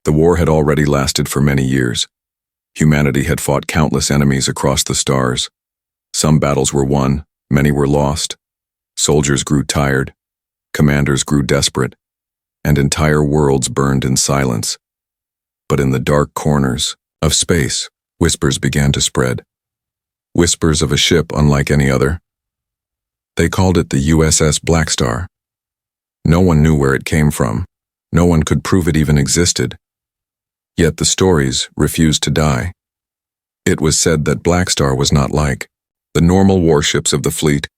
The war had already lasted for many years. Humanity had fought countless enemies across the stars. Some battles were won, many were lost. Soldiers grew tired, commanders grew desperate, and entire worlds burned in silence. But in the dark corners of space, whispers began to spread. Whispers of a ship unlike any other. They called it the USS Blackstar. No one knew where it came from. No one could prove it even existed. Yet the stories refused to die. It was said that Blackstar was not like the normal warships of the fleet.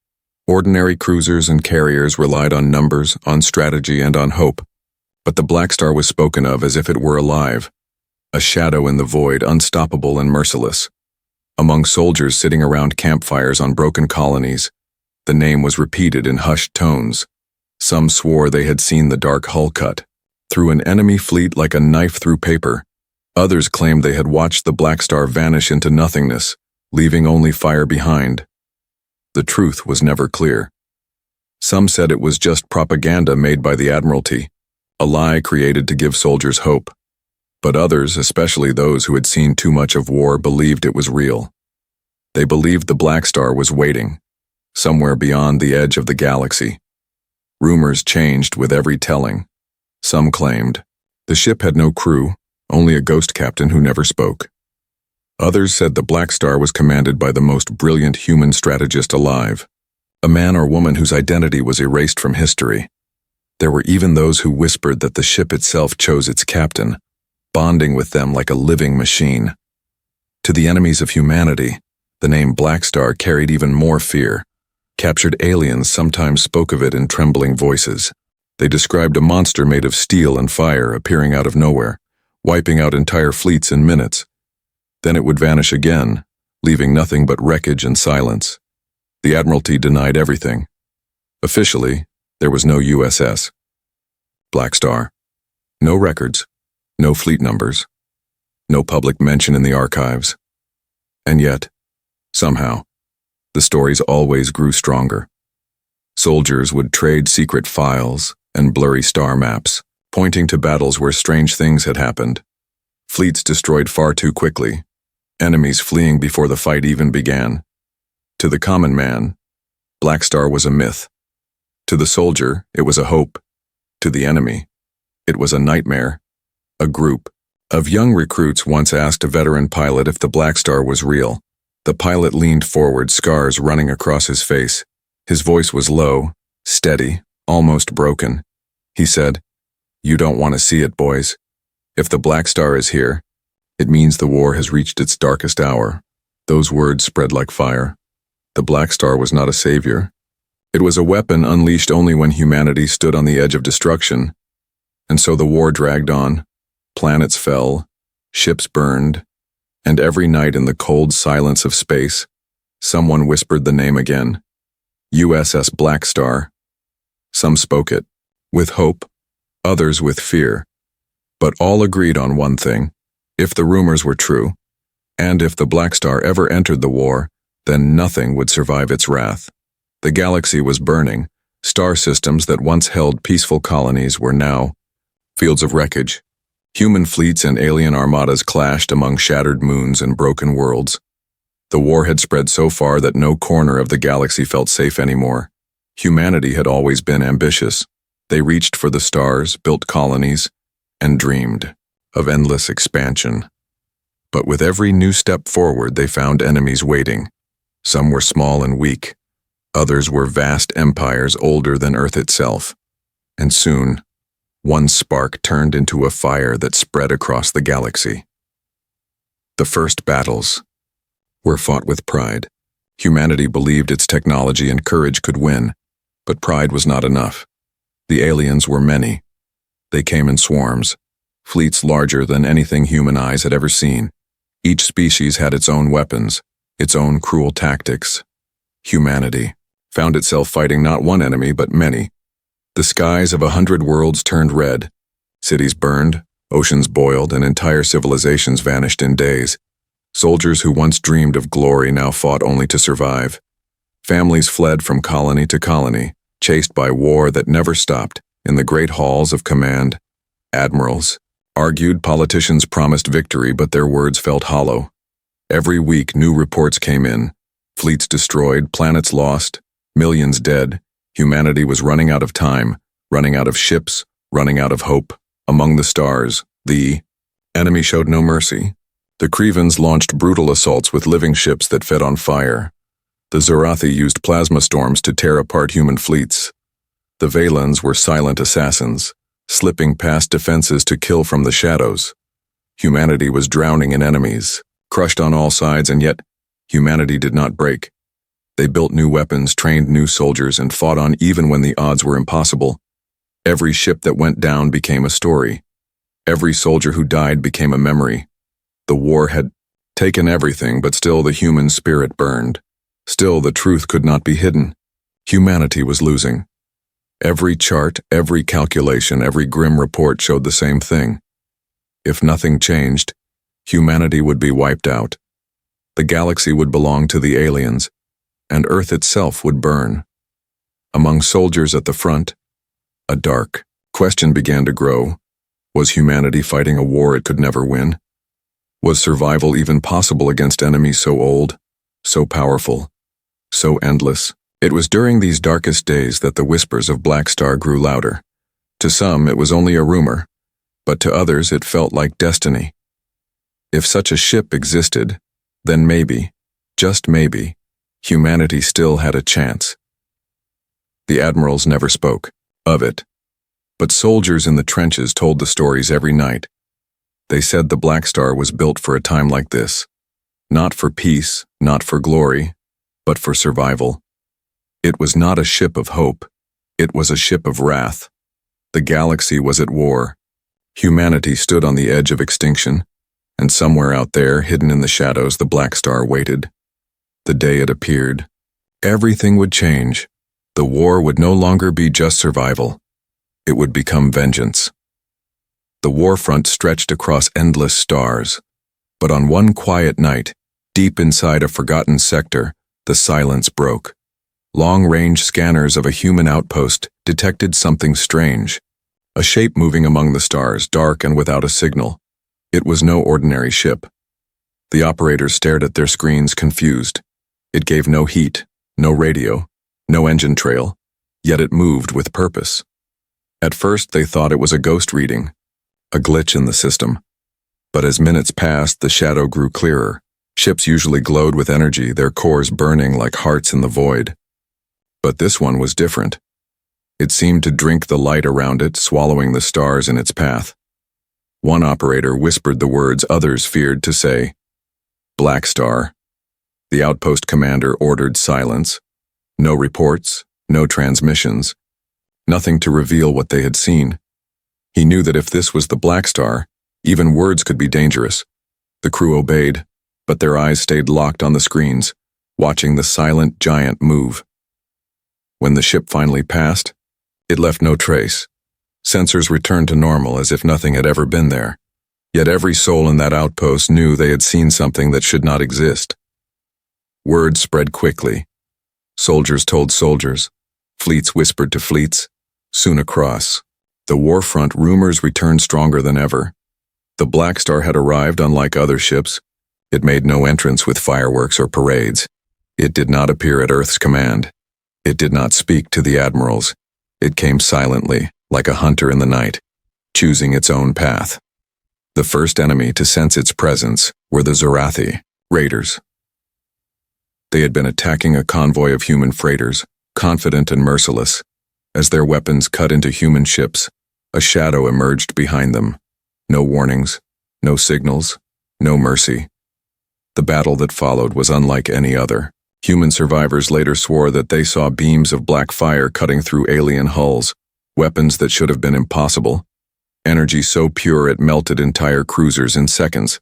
Ordinary cruisers and carriers relied on numbers, on strategy, and on hope. But the Blackstar was spoken of as if it were alive, a shadow in the void, unstoppable and merciless. Among soldiers sitting around campfires on broken colonies, the name was repeated in hushed tones. Some swore they had seen the dark hull cut through an enemy fleet like a knife through paper. Others claimed they had watched the Blackstar vanish into nothingness, leaving only fire behind. The truth was never clear. Some said it was just propaganda made by the Admiralty, a lie created to give soldiers hope. But others, especially those who had seen too much of war, believed it was real. They believed the Blackstar was waiting, somewhere beyond the edge of the galaxy. Rumors changed with every telling. Some claimed the ship had no crew, only a ghost captain who never spoke. Others said the Blackstar was commanded by the most brilliant human strategist alive, a man or woman whose identity was erased from history. There were even those who whispered that the ship itself chose its captain, bonding with them like a living machine. To the enemies of humanity, the name Blackstar carried even more fear. Captured aliens sometimes spoke of it in trembling voices. They described a monster made of steel and fire appearing out of nowhere, wiping out entire fleets in minutes. Then it would vanish again, leaving nothing but wreckage and silence. The Admiralty denied everything. Officially, there was no USS Blackstar. No records, no fleet numbers, no public mention in the archives. And yet, somehow, the stories always grew stronger. Soldiers would trade secret files and blurry star maps, pointing to battles where strange things had happened. Fleets destroyed far too quickly, enemies fleeing before the fight even began. To the common man, Blackstar was a myth. To the soldier, it was a hope. To the enemy, it was a nightmare. A group of young recruits once asked a veteran pilot if the Blackstar was real. The pilot leaned forward, scars running across his face. His voice was low, steady, almost broken. He said, "You don't want to see it, boys. If the Blackstar is here, it means the war has reached its darkest hour." Those words spread like fire. The Blackstar was not a savior. It was a weapon unleashed only when humanity stood on the edge of destruction. And so the war dragged on. Planets fell, ships burned, and every night in the cold silence of space, someone whispered the name again. USS Blackstar. Some spoke it with hope, others with fear, but all agreed on one thing: if the rumors were true, and if the Blackstar ever entered the war, then nothing would survive its wrath. The galaxy was burning. Star systems that once held peaceful colonies were now fields of wreckage. Human fleets and alien armadas clashed among shattered moons and broken worlds. The war had spread so far that no corner of the galaxy felt safe anymore. Humanity had always been ambitious. They reached for the stars, built colonies, and dreamed of endless expansion. But with every new step forward, they found enemies waiting. Some were small and weak. Others were vast empires older than Earth itself. And soon, one spark turned into a fire that spread across the galaxy. The first battles were fought with pride. Humanity believed its technology and courage could win, but pride was not enough. The aliens were many. They came in swarms, fleets larger than anything human eyes had ever seen. Each species had its own weapons, its own cruel tactics. Humanity found itself fighting not one enemy, but many. The skies of 100 worlds turned red. Cities burned, oceans boiled, and entire civilizations vanished in days. Soldiers who once dreamed of glory now fought only to survive. Families fled from colony to colony, chased by war that never stopped. In the great halls of command, admirals, Argued, politicians promised victory, but their words felt hollow. Every week, new reports came in. Fleets destroyed, planets lost, millions dead. Humanity was running out of time, running out of ships, running out of hope. Among the stars, the enemy showed no mercy. The Krevans launched brutal assaults with living ships that fed on fire. The Zarathi used plasma storms to tear apart human fleets. The Valens were silent assassins, slipping past defenses to kill from the shadows. Humanity was drowning in enemies, crushed on all sides, and yet humanity did not break. They built new weapons, trained new soldiers, and fought on even when the odds were impossible. Every ship that went down became a story. Every soldier who died became a memory. The war had taken everything, but still the human spirit burned. Still the truth could not be hidden. Humanity was losing. Every chart, every calculation, every grim report showed the same thing. If nothing changed, humanity would be wiped out. The galaxy would belong to the aliens, and Earth itself would burn. Among soldiers at the front, a dark question began to grow. Was humanity fighting a war it could never win? Was survival even possible against enemies so old, so powerful, so endless? It was during these darkest days that the whispers of Blackstar grew louder. To some, it was only a rumor, but to others it felt like destiny. If such a ship existed, then maybe, just maybe, humanity still had a chance. The admirals never spoke of it, but soldiers in the trenches told the stories every night. They said the Blackstar was built for a time like this, not for peace, not for glory, but for survival. It was not a ship of hope, it was a ship of wrath. The galaxy was at war. Humanity stood on the edge of extinction, and somewhere out there, hidden in the shadows, the Blackstar waited. The day it appeared, everything would change. The war would no longer be just survival. It would become vengeance. The war front stretched across endless stars, but on one quiet night, deep inside a forgotten sector, the silence broke. Long-range scanners of a human outpost detected something strange, a shape moving among the stars, dark and without a signal. It was no ordinary ship. The operators stared at their screens, confused. It gave no heat, no radio, no engine trail, yet it moved with purpose. At first they thought it was a ghost reading, a glitch in the system. But as minutes passed, the shadow grew clearer. Ships usually glowed with energy, their cores burning like hearts in the void. But this one was different. It seemed to drink the light around it, swallowing the stars in its path. One operator whispered the words others feared to say. Blackstar. The outpost commander ordered silence. No reports, no transmissions, nothing to reveal what they had seen. He knew that if this was the Blackstar, even words could be dangerous. The crew obeyed, but their eyes stayed locked on the screens, watching the silent giant move. When the ship finally passed, it left no trace. Sensors returned to normal as if nothing had ever been there. Yet every soul in that outpost knew they had seen something that should not exist. Word spread quickly. Soldiers told soldiers. Fleets whispered to fleets. Soon across the war front, rumors returned stronger than ever. The Blackstar had arrived unlike other ships. It made no entrance with fireworks or parades. It did not appear at Earth's command. It did not speak to the admirals. It came silently, like a hunter in the night, choosing its own path. The first enemy to sense its presence were the Zarathi, raiders. They had been attacking a convoy of human freighters, confident and merciless. As their weapons cut into human ships, a shadow emerged behind them. No warnings, no signals, no mercy. The battle that followed was unlike any other. Human survivors later swore that they saw beams of black fire cutting through alien hulls, weapons that should have been impossible. Energy so pure it melted entire cruisers in seconds.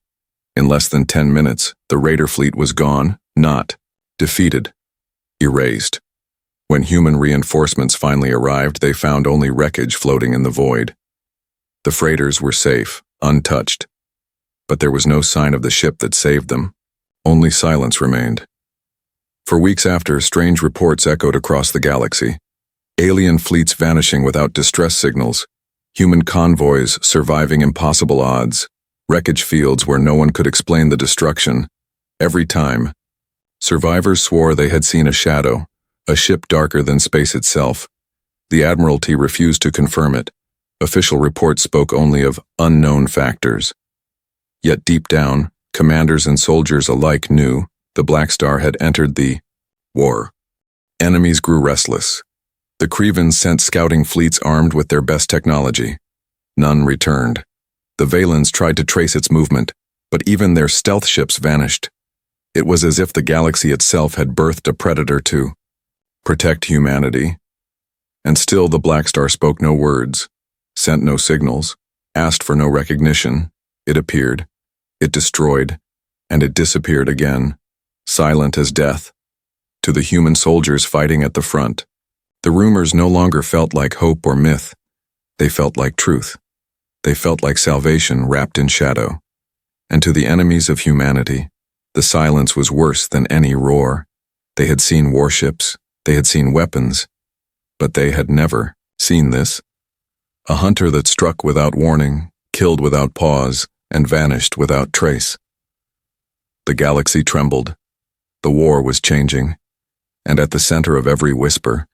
In less than 10 minutes, the raider fleet was gone, not defeated, erased. When human reinforcements finally arrived, they found only wreckage floating in the void. The freighters were safe, untouched. But there was no sign of the ship that saved them. Only silence remained. For weeks after, strange reports echoed across the galaxy. Alien fleets vanishing without distress signals. Human convoys surviving impossible odds, wreckage fields where no one could explain the destruction. Every time, survivors swore they had seen a shadow, a ship darker than space itself. The Admiralty refused to confirm it. Official reports spoke only of unknown factors. Yet deep down, commanders and soldiers alike knew the Blackstar had entered the war. Enemies grew restless. The Krevans sent scouting fleets armed with their best technology. None returned. The Valens tried to trace its movement, but even their stealth ships vanished. It was as if the galaxy itself had birthed a predator to protect humanity. And still the Blackstar spoke no words, sent no signals, asked for no recognition. It appeared, it destroyed, and it disappeared again, silent as death. To the human soldiers fighting at the front, the rumors no longer felt like hope or myth. They felt like truth. They felt like salvation wrapped in shadow. And to the enemies of humanity, the silence was worse than any roar. They had seen warships, they had seen weapons, but they had never seen this. A hunter that struck without warning, killed without pause, and vanished without trace. The galaxy trembled. The war was changing. And at the center of every whisper,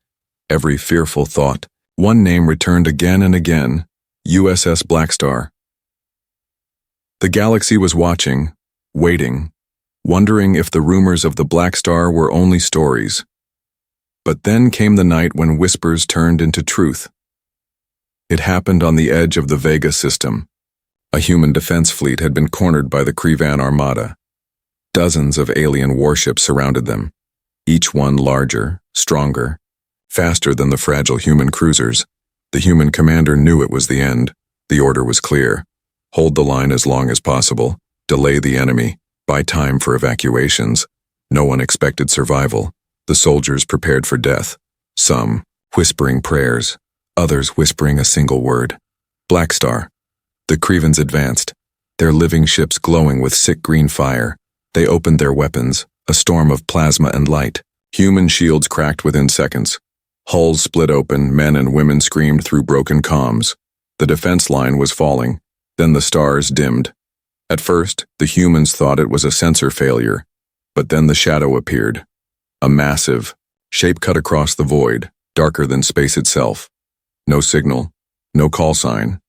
every fearful thought, one name returned again and again: USS Blackstar. The galaxy was watching, waiting, wondering if the rumors of the Blackstar were only stories. But then came the night when whispers turned into truth. It happened on the edge of the Vega system. A human defense fleet had been cornered by the Krevan Armada. Dozens of alien warships surrounded them, each one larger, stronger, faster than the fragile human cruisers. The human commander knew it was the end. The order was clear. Hold the line as long as possible, delay the enemy, buy time for evacuations. No one expected survival. The soldiers prepared for death, some whispering prayers, others whispering a single word: Blackstar. The Krevans advanced, their living ships glowing with sick green fire. They opened their weapons, a storm of plasma and light. Human shields cracked within seconds. Hulls split open, men and women screamed through broken comms. The defense line was falling. Then the stars dimmed. At first, the humans thought it was a sensor failure, but then the shadow appeared. A massive shape cut across the void, darker than space itself. No signal, no call sign,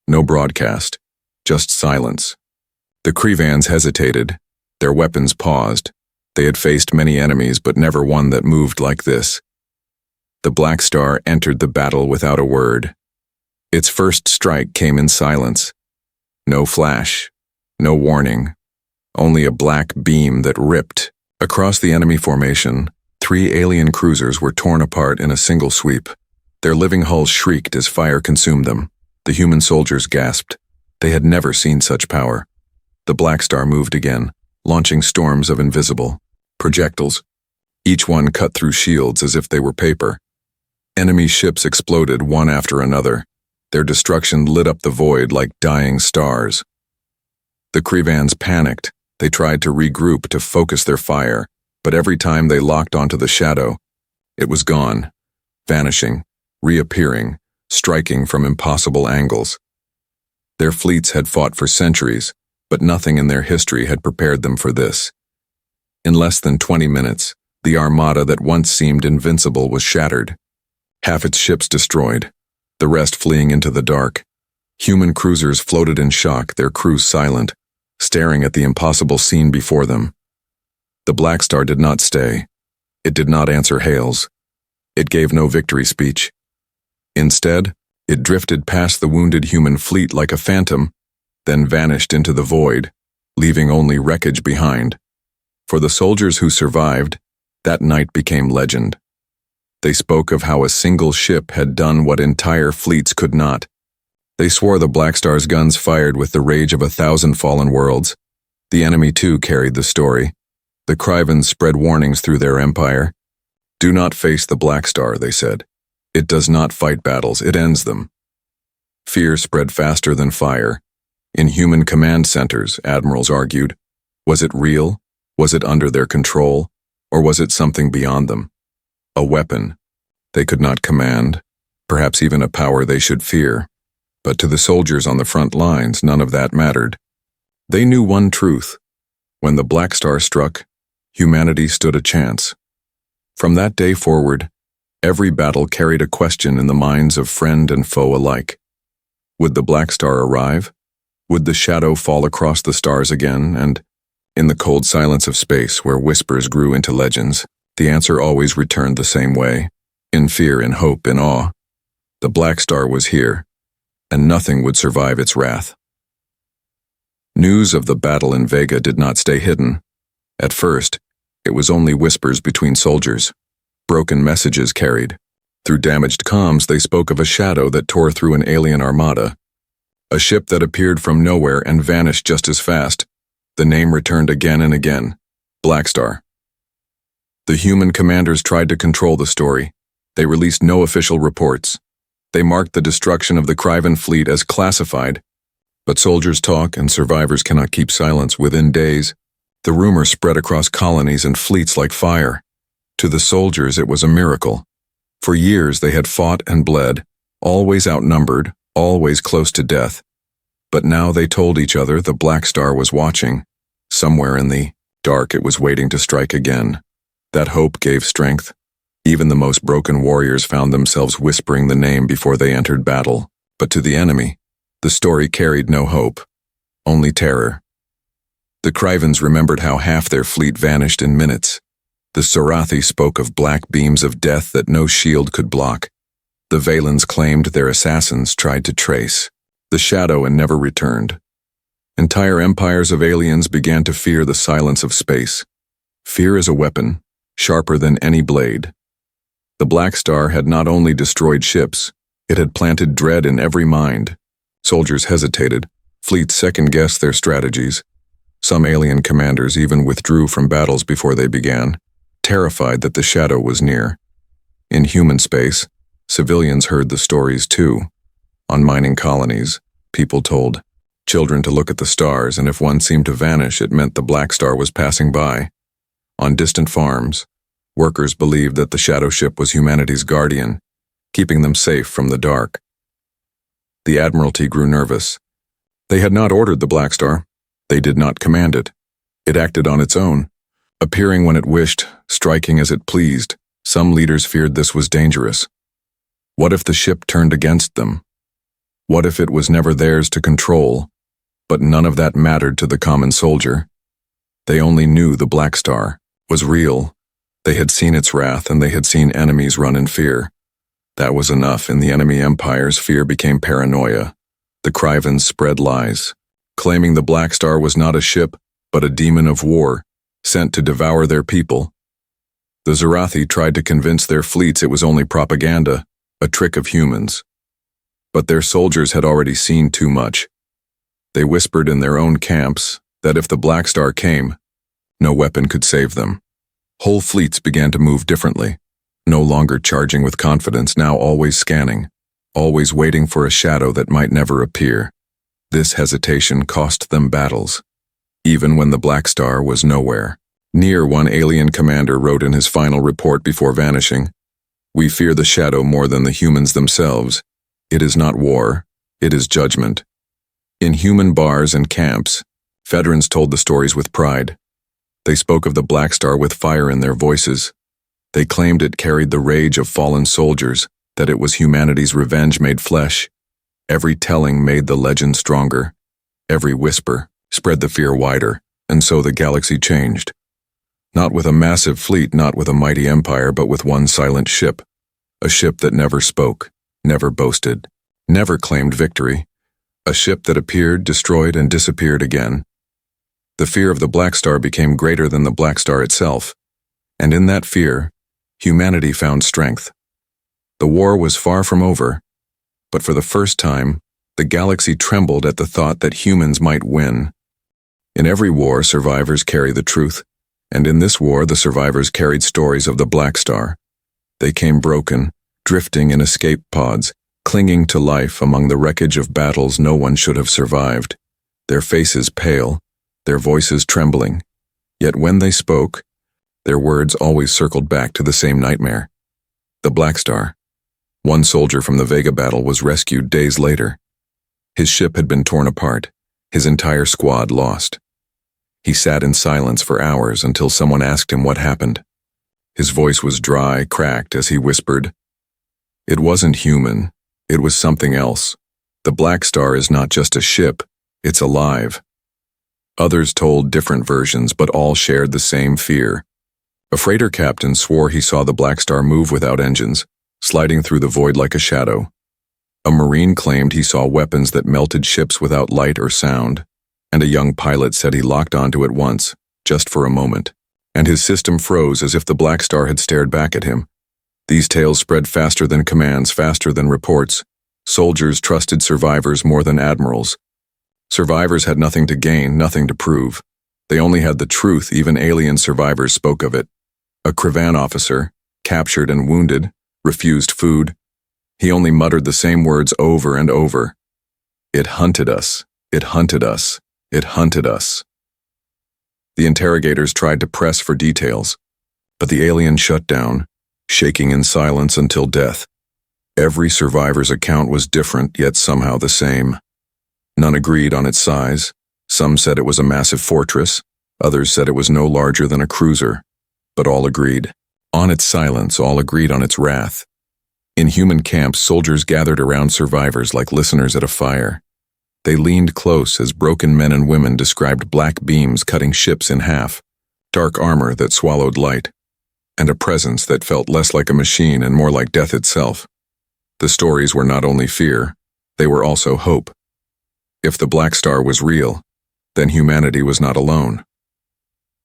no broadcast, just silence. The Krevans hesitated. Their weapons paused. They had faced many enemies, but never one that moved like this. The Blackstar entered the battle without a word. Its first strike came in silence. No flash, no warning, only a black beam that ripped. Across the enemy formation, 3 alien cruisers were torn apart in a single sweep. Their living hulls shrieked as fire consumed them. The human soldiers gasped. They had never seen such power. The Blackstar moved again, launching storms of invisible projectiles. Each one cut through shields as if they were paper. Enemy ships exploded one after another. Their destruction lit up the void like dying stars. The Krevans panicked. They tried to regroup, to focus their fire, but every time they locked onto the shadow, it was gone, vanishing, reappearing, striking from impossible angles. Their fleets had fought for centuries, but nothing in their history had prepared them for this. In less than 20 minutes, the armada that once seemed invincible was shattered. Half its ships destroyed, the rest fleeing into the dark. Human cruisers floated in shock, their crews silent, staring at the impossible scene before them. The Blackstar did not stay. It did not answer hails. It gave no victory speech. Instead, it drifted past the wounded human fleet like a phantom, then vanished into the void, leaving only wreckage behind. For the soldiers who survived, that night became legend. They spoke of how a single ship had done what entire fleets could not. They swore the Blackstar's guns fired with the rage of 1,000 fallen worlds. The enemy too carried the story. The Krevans spread warnings through their empire. Do not face the Blackstar, they said. It does not fight battles, it ends them. Fear spread faster than fire. In human command centers, admirals argued. Was it real? Was it under their control? Or was it something beyond them? A weapon they could not command, perhaps even a power they should fear. But to the soldiers on the front lines, none of that mattered. They knew one truth. When the Blackstar struck, humanity stood a chance. From that day forward, every battle carried a question in the minds of friend and foe alike. Would the Blackstar arrive? Would the shadow fall across the stars again? And, in the cold silence of space where whispers grew into legends, the answer always returned the same way. In fear, in hope, in awe. The Blackstar was here, and nothing would survive its wrath. News of the battle in Vega did not stay hidden. At first, it was only whispers between soldiers. Broken messages carried. Through damaged comms, they spoke of a shadow that tore through an alien armada. A ship that appeared from nowhere and vanished just as fast. The name returned again and again. Blackstar. The human commanders tried to control the story. They released no official reports. They marked the destruction of the Kryvan fleet as classified. But soldiers talk and survivors cannot keep silence. Within days, the rumor spread across colonies and fleets like fire. To the soldiers, it was a miracle. For years, they had fought and bled, always outnumbered, always close to death. But now they told each other the Blackstar was watching. Somewhere in the dark, it was waiting to strike again. That hope gave strength. Even the most broken warriors found themselves whispering the name before they entered battle. But to the enemy, the story carried no hope, only terror. The Kryvans remembered how half their fleet vanished in minutes. The Sorathi spoke of black beams of death that no shield could block. The Valens claimed their assassins tried to trace the shadow and never returned. Entire empires of aliens began to fear the silence of space. Fear is a weapon, sharper than any blade. The Blackstar had not only destroyed ships, it had planted dread in every mind. Soldiers hesitated, fleets second-guessed their strategies. Some alien commanders even withdrew from battles before they began, terrified that the shadow was near. In human space, civilians heard the stories too. On mining colonies, people told children to look at the stars, and if one seemed to vanish, it meant the Blackstar was passing by. On distant farms, workers believed that the shadow ship was humanity's guardian, keeping them safe from the dark. The Admiralty grew nervous. They had not ordered the Blackstar. They did not command it. It acted on its own, appearing when it wished, striking as it pleased. Some leaders feared this was dangerous. What if the ship turned against them? What if it was never theirs to control? But none of that mattered to the common soldier. They only knew the Blackstar was real. They had seen its wrath, and they had seen enemies run in fear. That was enough. In the enemy empires, fear became paranoia. The Kryvans spread lies, claiming the Blackstar was not a ship, but a demon of war, sent to devour their people. The Zorathi tried to convince their fleets it was only propaganda, a trick of humans. But their soldiers had already seen too much. They whispered in their own camps that if the Blackstar came, no weapon could save them. Whole fleets began to move differently, no longer charging with confidence, now always scanning, always waiting for a shadow that might never appear. This hesitation cost them battles, even when the Blackstar was nowhere. Near, one alien commander wrote in his final report before vanishing, "We fear the shadow more than the humans themselves. It is not war, it is judgment." In human bars and camps, veterans told the stories with pride. They spoke of the Blackstar with fire in their voices. They claimed it carried the rage of fallen soldiers, that it was humanity's revenge made flesh. Every telling made the legend stronger. Every whisper spread the fear wider, and so the galaxy changed. Not with a massive fleet, not with a mighty empire, but with one silent ship. A ship that never spoke, never boasted, never claimed victory. A ship that appeared, destroyed, and disappeared again. The fear of the Blackstar became greater than the Blackstar itself, and in that fear, humanity found strength. The war was far from over, but for the first time, the galaxy trembled at the thought that humans might win. In every war, survivors carry the truth, and in this war, the survivors carried stories of the Blackstar. They came broken, drifting in escape pods, clinging to life among the wreckage of battles no one should have survived, their faces pale, their voices trembling. Yet when they spoke, their words always circled back to the same nightmare. The Blackstar. One soldier from the Vega battle was rescued days later. His ship had been torn apart, his entire squad lost. He sat in silence for hours until someone asked him what happened. His voice was dry, cracked as he whispered, "It wasn't human, it was something else. The Blackstar is not just a ship, it's alive." Others told different versions, but all shared the same fear. A freighter captain swore he saw the Blackstar move without engines, sliding through the void like a shadow. A Marine claimed he saw weapons that melted ships without light or sound, and a young pilot said he locked onto it once, just for a moment, and his system froze as if the Blackstar had stared back at him. These tales spread faster than commands, faster than reports. Soldiers trusted survivors more than admirals. Survivors had nothing to gain, nothing to prove. They only had the truth. Even alien survivors spoke of it. A Kravan officer, captured and wounded, refused food. He only muttered the same words over and over. "It hunted us. It hunted us. It hunted us." The interrogators tried to press for details, but the alien shut down, shaking in silence until death. Every survivor's account was different, yet somehow the same. None agreed on its size. Some said it was a massive fortress, others said it was no larger than a cruiser, but all agreed on its silence, all agreed on its wrath. In human camps, soldiers gathered around survivors like listeners at a fire. They leaned close as broken men and women described black beams cutting ships in half, dark armor that swallowed light, and a presence that felt less like a machine and more like death itself. The stories were not only fear, they were also hope. If the Blackstar was real, then humanity was not alone.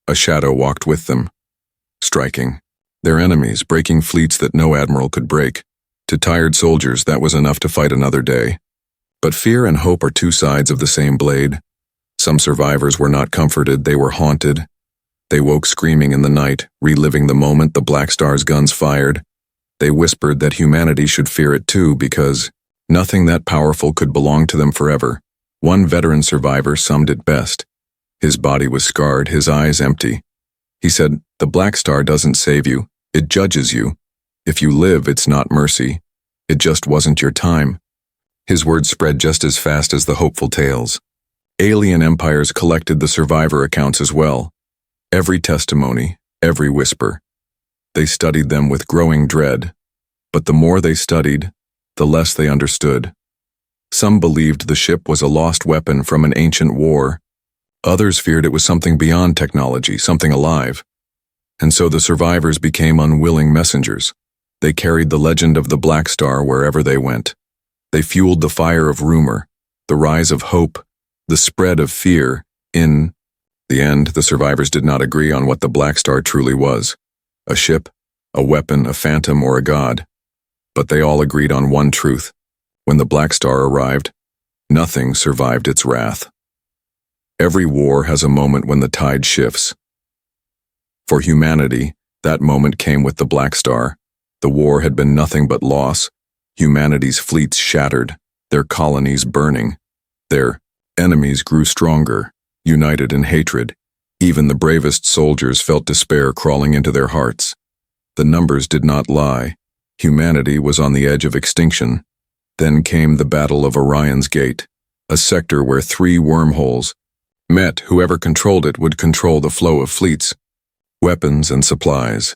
A shadow walked with them, striking their enemies, breaking fleets that no admiral could break. To tired soldiers, that was enough to fight another day. But fear and hope are two sides of the same blade. Some survivors were not comforted, they were haunted. They woke screaming in the night, reliving the moment the Blackstar's guns fired. They whispered that humanity should fear it too, because nothing that powerful could belong to them forever. One veteran survivor summed it best. His body was scarred, his eyes empty. He said, "The Blackstar doesn't save you, it judges you. If you live, it's not mercy. It just wasn't your time." His words spread just as fast as the hopeful tales. Alien empires collected the survivor accounts as well. Every testimony, every whisper. They studied them with growing dread. But the more they studied, the less they understood. Some believed the ship was a lost weapon from an ancient war. Others feared it was something beyond technology, something alive. And so the survivors became unwilling messengers. They carried the legend of the Blackstar wherever they went. They fueled the fire of rumor, the rise of hope, the spread of fear. In the end, the survivors did not agree on what the Blackstar truly was. A ship, a weapon, a phantom, or a god. But they all agreed on one truth. When the Blackstar arrived, nothing survived its wrath. Every war has a moment when the tide shifts. For humanity, that moment came with the Blackstar. The war had been nothing but loss. Humanity's fleets shattered, their colonies burning. Their enemies grew stronger, united in hatred. Even the bravest soldiers felt despair crawling into their hearts. The numbers did not lie. Humanity was on the edge of extinction. Then came the Battle of Orion's Gate, a sector where 3 wormholes met. Whoever controlled it would control the flow of fleets, weapons, and supplies.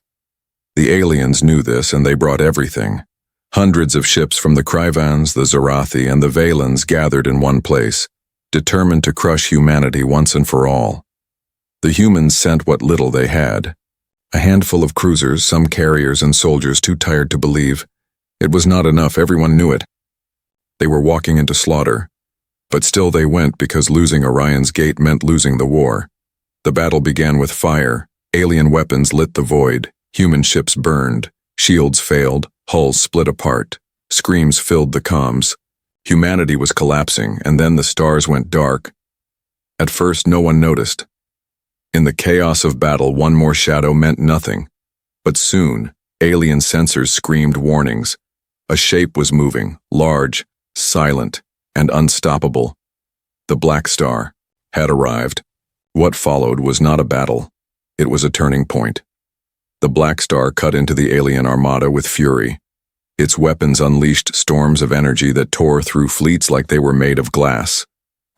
The aliens knew this, and they brought everything. Hundreds of ships from the Krivans, the Zarathi, and the Valens gathered in one place, determined to crush humanity once and for all. The humans sent what little they had. A handful of cruisers, some carriers and soldiers too tired to believe. It was not enough, everyone knew it. They were walking into slaughter. But still they went, because losing Orion's Gate meant losing the war. The battle began with fire. Alien weapons lit the void. Human ships burned. Shields failed. Hulls split apart. Screams filled the comms. Humanity was collapsing, and then the stars went dark. At first, no one noticed. In the chaos of battle, one more shadow meant nothing. But soon, alien sensors screamed warnings. A shape was moving, large, silent, and unstoppable. The Blackstar had arrived. What followed was not a battle. It was a turning point. The Blackstar cut into the alien armada with fury. Its weapons unleashed storms of energy that tore through fleets like they were made of glass.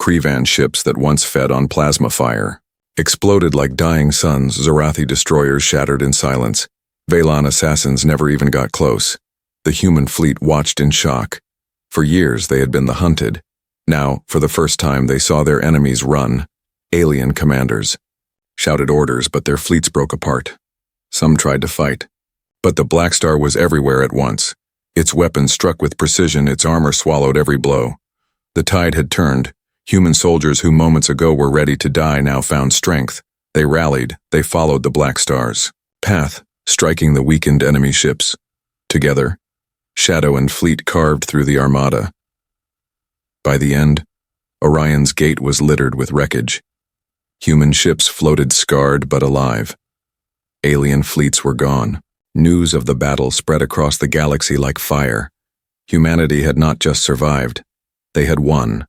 Krevan ships that once fed on plasma fire exploded like dying suns. Zarathi destroyers shattered in silence. Vaylon assassins never even got close. The human fleet watched in shock. For years they had been the hunted. Now, for the first time, they saw their enemies run. Alien commanders shouted orders, but their fleets broke apart. Some tried to fight. But the Blackstar was everywhere at once. Its weapons struck with precision, its armor swallowed every blow. The tide had turned. Human soldiers who moments ago were ready to die now found strength. They rallied, they followed the Blackstar's path, striking the weakened enemy ships. Together, Shadow and fleet carved through the armada. By the end, Orion's gate was littered with wreckage. Human ships floated scarred but alive. Alien fleets were gone. News of the battle spread across the galaxy like fire. Humanity had not just survived, they had won.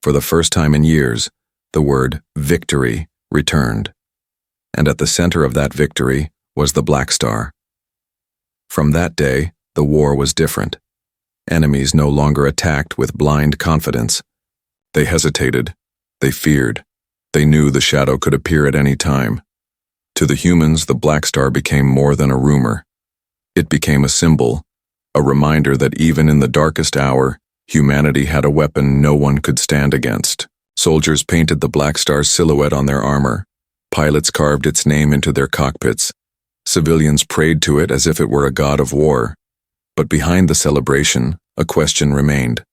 For the first time in years, the word victory returned. And at the center of that victory was the Blackstar. From that day, the war was different. Enemies no longer attacked with blind confidence. They hesitated. They feared. They knew the Shadow could appear at any time. To the humans, the Blackstar became more than a rumor. It became a symbol, a reminder that even in the darkest hour, humanity had a weapon no one could stand against. Soldiers painted the Blackstar's silhouette on their armor. Pilots carved its name into their cockpits. Civilians prayed to it as if it were a god of war. But behind the celebration, a question remained.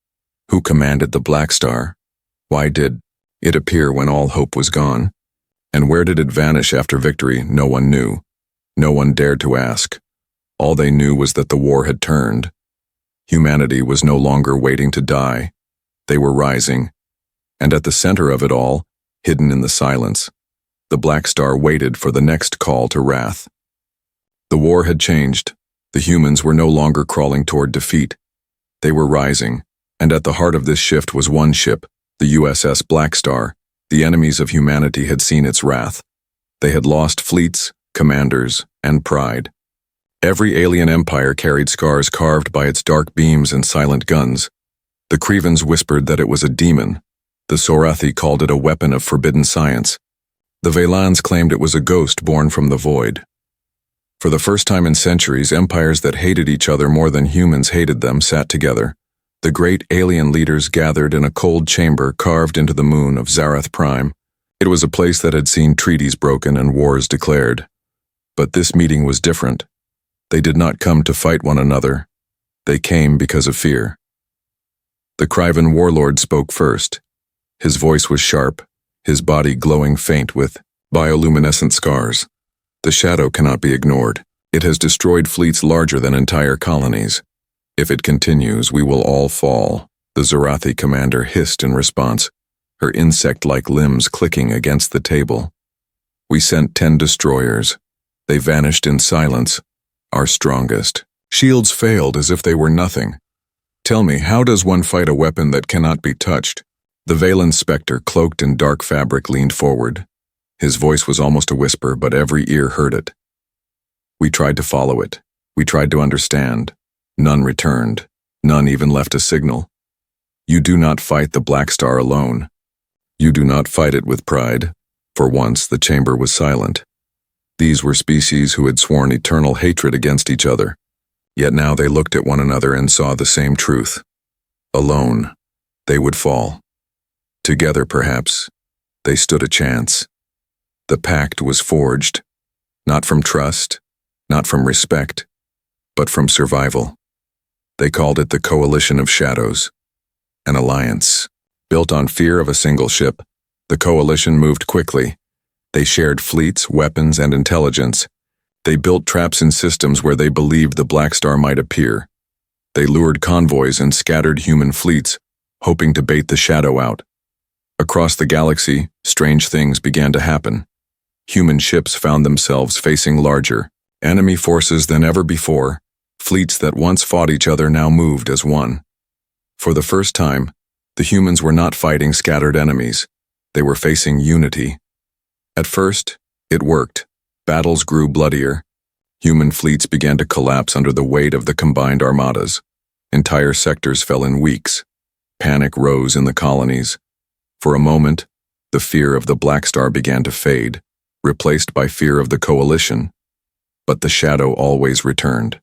Who commanded the Blackstar? Why did it appear when all hope was gone? And where did it vanish after victory? No one knew. No one dared to ask. All they knew was that the war had turned. Humanity was no longer waiting to die. They were rising. And at the center of it all, hidden in the silence, the Blackstar waited for the next call to wrath. The war had changed. The humans were no longer crawling toward defeat. They were rising, and at the heart of this shift was one ship, the USS Blackstar. The enemies of humanity had seen its wrath. They had lost fleets, commanders, and pride. Every alien empire carried scars carved by its dark beams and silent guns. The Krevans whispered that it was a demon. The Sorathi called it a weapon of forbidden science. The Vaylans claimed it was a ghost born from the void. For the first time in centuries, empires that hated each other more than humans hated them sat together. The great alien leaders gathered in a cold chamber carved into the moon of Zarath Prime. It was a place that had seen treaties broken and wars declared. But this meeting was different. They did not come to fight one another. They came because of fear. The Krevan warlord spoke first. His voice was sharp, his body glowing faint with bioluminescent scars. The Shadow cannot be ignored. It has destroyed fleets larger than entire colonies. If it continues, we will all fall, the Zarathi commander hissed in response, her insect-like limbs clicking against the table. We sent 10 destroyers. They vanished in silence, our strongest. Shields failed as if they were nothing. Tell me, how does one fight a weapon that cannot be touched? The Valen specter, cloaked in dark fabric, leaned forward. His voice was almost a whisper, but every ear heard it. We tried to follow it. We tried to understand. None returned. None even left a signal. You do not fight the Blackstar alone. You do not fight it with pride. For once, the chamber was silent. These were species who had sworn eternal hatred against each other. Yet now they looked at one another and saw the same truth. Alone, they would fall. Together, perhaps, they stood a chance. The pact was forged, not from trust, not from respect, but from survival. They called it the Coalition of Shadows, an alliance. Built on fear of a single ship, the coalition moved quickly. They shared fleets, weapons, and intelligence. They built traps in systems where they believed the Blackstar might appear. They lured convoys and scattered human fleets, hoping to bait the Shadow out. Across the galaxy, strange things began to happen. Human ships found themselves facing larger enemy forces than ever before. Fleets that once fought each other now moved as one. For the first time, the humans were not fighting scattered enemies. They were facing unity. At first, it worked. Battles grew bloodier. Human fleets began to collapse under the weight of the combined armadas. Entire sectors fell in weeks. Panic rose in the colonies. For a moment, the fear of the Blackstar began to fade, replaced by fear of the coalition. But the shadow always returned.